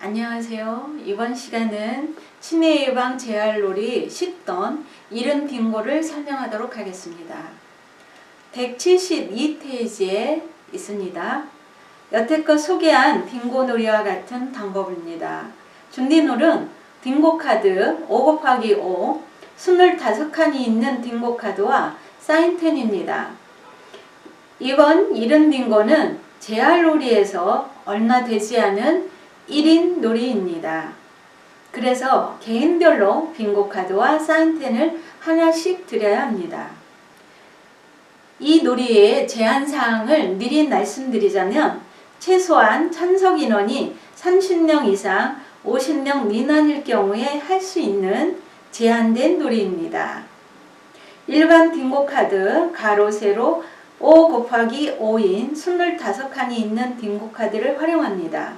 안녕하세요. 이번 시간은 치매 예방 재활놀이 10던 이른 빙고를 설명하도록 하겠습니다. 172페이지에 있습니다. 여태껏 소개한 빙고놀이와 같은 방법입니다. 준비놀은 빙고카드 5×5 25칸이 있는 빙고카드와 사인펜입니다. 이번 이른 빙고는 재활놀이에서 얼마 되지 않은 1인 놀이입니다. 그래서 개인별로 빙고카드와 사인펜을 하나씩 드려야 합니다. 이 놀이의 제한사항을 미리 말씀드리자면 최소한 참석 인원이 30명 이상 50명 미만일 경우에 할 수 있는 제한된 놀이입니다. 일반 빙고카드 가로 세로 5×5인 25칸이 있는 빙고카드를 활용합니다.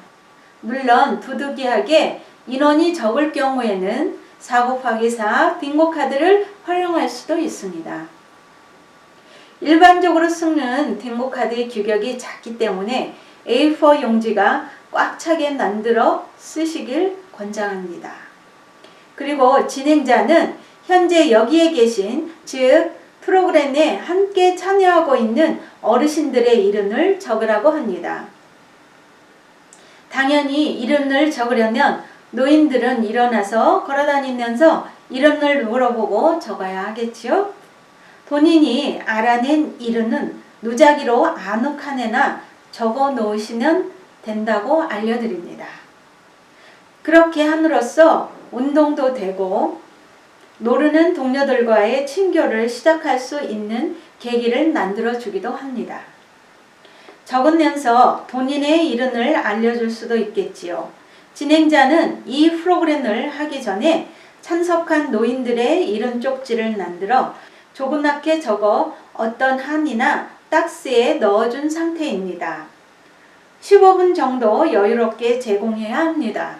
물론 부득이하게 인원이 적을 경우에는 4×4 빙고카드를 활용할 수도 있습니다. 일반적으로 쓰는 빙고카드의 규격이 작기 때문에 A4 용지가 꽉 차게 만들어 쓰시길 권장합니다. 그리고 진행자는 현재 여기에 계신, 즉 프로그램에 함께 참여하고 있는 어르신들의 이름을 적으라고 합니다. 당연히 이름을 적으려면 노인들은 일어나서 걸어다니면서 이름을 물어보고 적어야 하겠지요. 본인이 알아낸 이름은 무작위로 아무 칸에나 적어 놓으시면 된다고 알려드립니다. 그렇게 함으로써 운동도 되고 모르는 동료들과의 친교를 시작할 수 있는 계기를 만들어 주기도 합니다. 적으면서 본인의 이름을 알려줄 수도 있겠지요. 진행자는 이 프로그램을 하기 전에 참석한 노인들의 이름 쪽지를 만들어 조그맣게 적어 어떤 함이나 박스에 넣어준 상태입니다. 15분 정도 여유롭게 제공해야 합니다.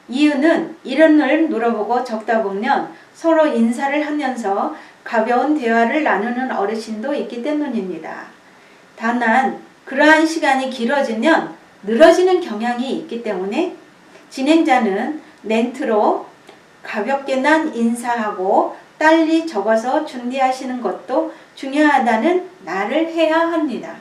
이유는 이름을 물어보고 적다 보면 서로 인사를 하면서 가벼운 대화를 나누는 어르신도 있기 때문입니다. 다만 그러한 시간이 길어지면 늘어지는 경향이 있기 때문에 진행자는 멘트로 가볍게만 인사하고 빨리 적어서 준비하시는 것도 중요하다는 말을 해야 합니다.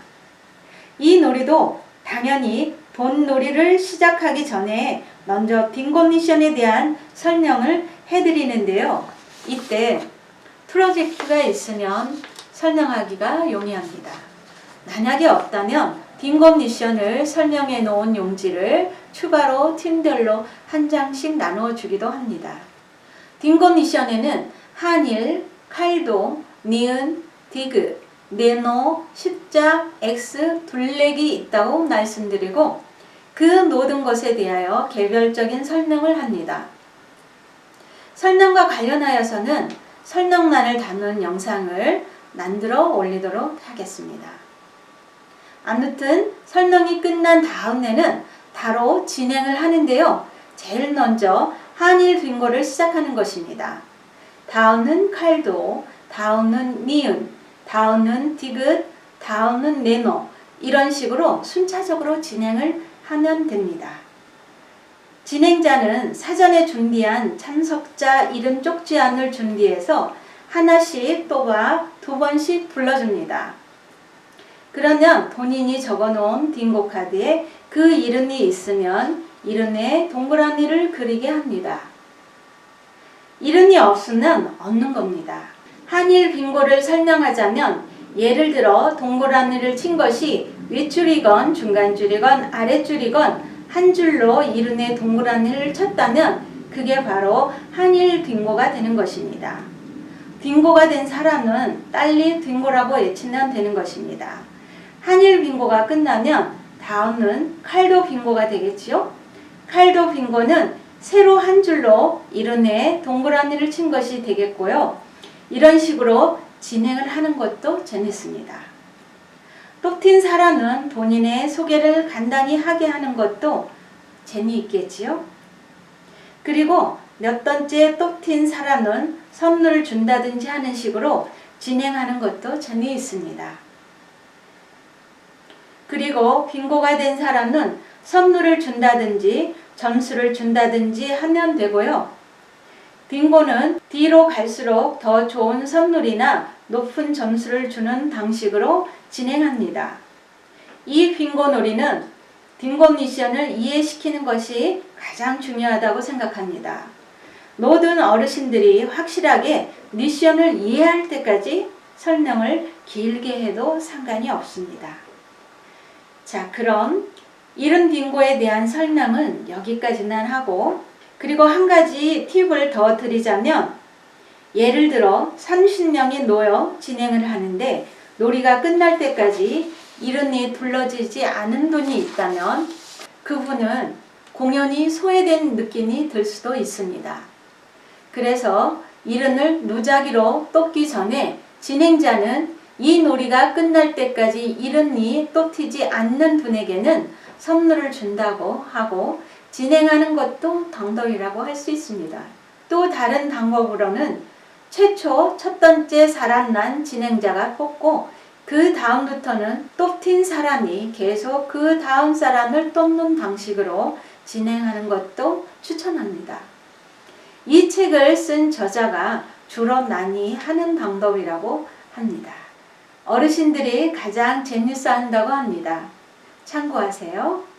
이 놀이도 당연히 본 놀이를 시작하기 전에 먼저 빙고 미션에 대한 설명을 해드리는데요. 이때 프로젝트가 있으면 설명하기가 용이합니다. 만약에 없다면 빙고 미션을 설명해 놓은 용지를 추가로 팀별로 한 장씩 나누어 주기도 합니다. 빙고 미션에는 한일, 칼도, 니은, 디귿, 네노, 십자, X, 둘레기 있다고 말씀드리고 그 모든 것에 대하여 개별적인 설명을 합니다. 설명과 관련하여서는 설명란을 담은 영상을 만들어 올리도록 하겠습니다. 아무튼 설명이 끝난 다음에는 바로 진행을 하는데요. 제일 먼저 한일 빙고를 시작하는 것입니다. 다음은 칼도, 다음은 니은, 다음은 디귿, 다음은 네노, 이런 식으로 순차적으로 진행을 하면 됩니다. 진행자는 사전에 준비한 참석자 이름 쪽지안을 준비해서 하나씩 뽑아 2번씩 불러줍니다. 그러면 본인이 적어놓은 빙고 카드에 그 이름이 있으면 이름에 동그라미를 그리게 합니다. 이름이 없으면 없는 겁니다. 한일 빙고를 설명하자면 예를 들어 동그라미를 친 것이 윗줄이건 중간줄이건 아랫줄이건 한 줄로 이름에 동그라미를 쳤다면 그게 바로 한일 빙고가 되는 것입니다. 빙고가 된 사람은 빨리 빙고라고 외치면 되는 것입니다. 한일 빙고가 끝나면 다음은 칼도 빙고가 되겠지요. 칼도 빙고는 세로 한 줄로 이름에 동그라미를 친 것이 되겠고요. 이런 식으로 진행을 하는 것도 재밌습니다. 뽑힌 사람은 본인의 소개를 간단히 하게 하는 것도 재미있겠지요. 그리고 몇 번째 뽑힌 사람은 선물을 준다든지 하는 식으로 진행하는 것도 재미있습니다. 그리고 빙고가 된 사람은 선물을 준다든지 점수를 준다든지 하면 되고요. 빙고는 뒤로 갈수록 더 좋은 선물이나 높은 점수를 주는 방식으로 진행합니다. 이 빙고 놀이는 빙고 미션을 이해시키는 것이 가장 중요하다고 생각합니다. 모든 어르신들이 확실하게 미션을 이해할 때까지 설명을 길게 해도 상관이 없습니다. 자, 그럼 이른 빙고에 대한 설명은 여기까지만 하고, 그리고 한 가지 팁을 더 드리자면, 예를 들어 30명이 모여 진행을 하는데 놀이가 끝날 때까지 이른이 불러지지 않은 분이 있다면 그분은 공연이 소외된 느낌이 들 수도 있습니다. 그래서 이른을 무작위로 뽑기 전에 진행자는 이 놀이가 끝날 때까지 이른이 뽑히지 않는 분에게는 선물을 준다고 하고 진행하는 것도 방법이라고 할 수 있습니다. 또 다른 방법으로는 최초 첫 번째 살아난 진행자가 뽑고 그 다음부터는 뽑힌 사람이 계속 그 다음 사람을 뽑는 방식으로 진행하는 것도 추천합니다. 이 책을 쓴 저자가 주로 많이 하는 방법이라고 합니다. 어르신들이 가장 재밌어 한다고 합니다. 참고하세요.